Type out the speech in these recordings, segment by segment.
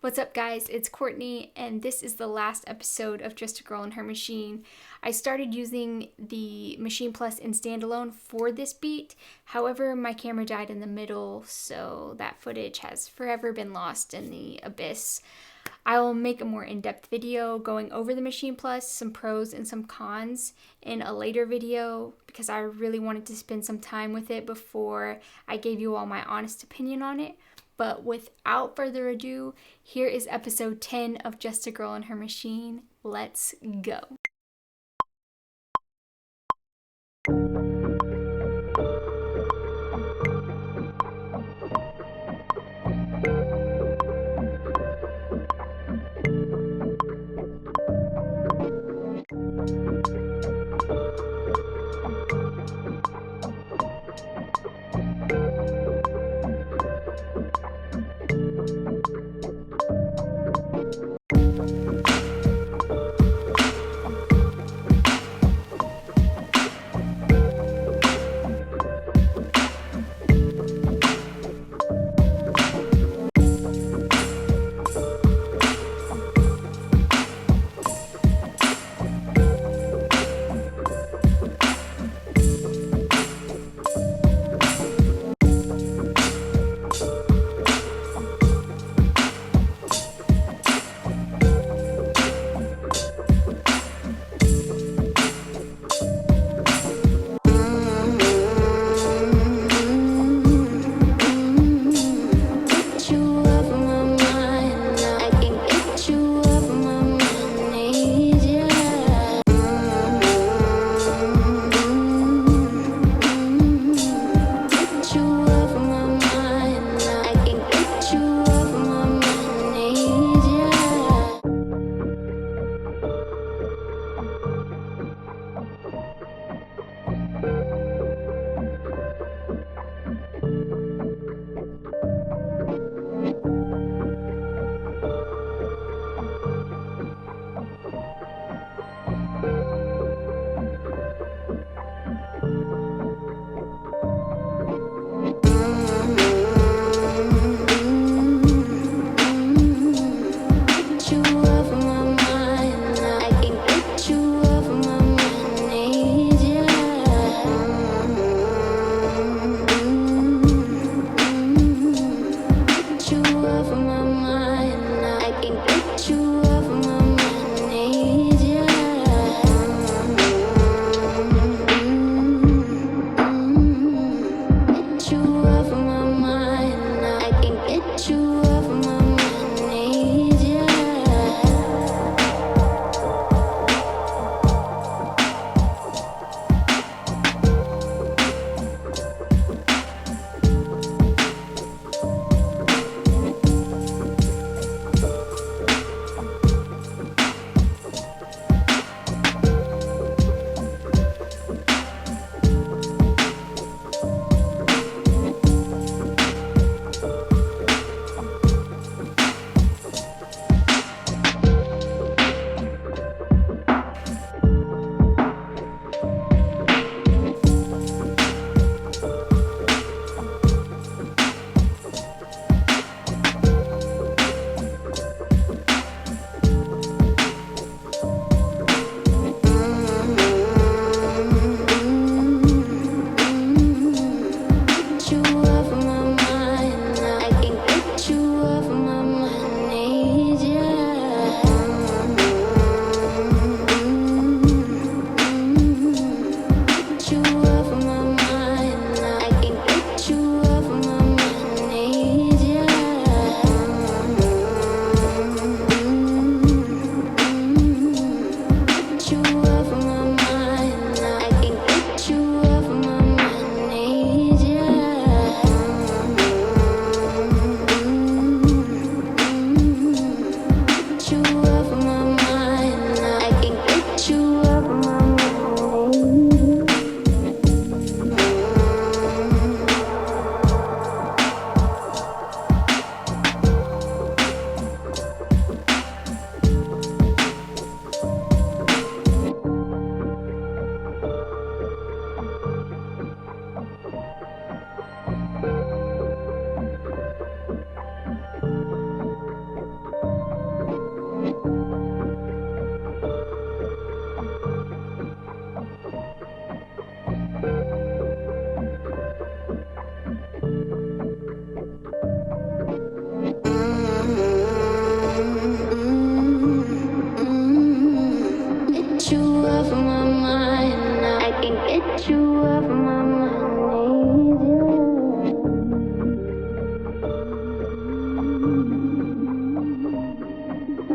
What's up, guys? It's Courtney, and this is the last episode of Just a Girl and Her Machine. I started using the Maschine Plus in standalone for this beat. However, my camera died in the middle, so that footage has forever been lost in the abyss. I will make a more in-depth video going over the Maschine Plus, some pros and some cons in a later video because I really wanted to spend some time with it before I gave you all my honest opinion on it. But without further ado, here is episode 10 of Just a Girl and Her Machine. Let's go.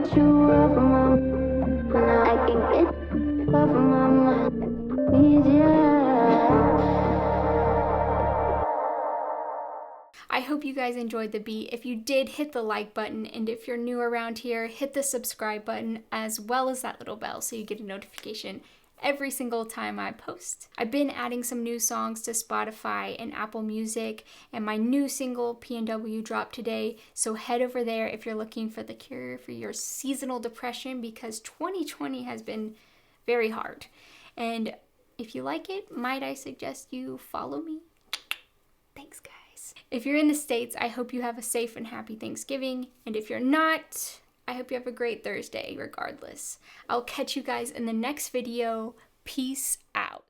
got you off of my mind. Now I can get off of my mind. Yeah. I hope you guys enjoyed the beat. If you did, hit the like button, and if you're new around here, hit the subscribe button as well as that little bell so you get a notification every single time I post. I've been adding some new songs to Spotify and Apple Music, and my new single P&W dropped today, so head over there if you're looking for the cure for your seasonal depression, because 2020 has been very hard. And if you like it, might I suggest you follow me? Thanks, guys. If you're in the States, I hope you have a safe and happy Thanksgiving. And if you're not, I hope you have a great Thursday regardless. I'll catch you guys in the next video. Peace out.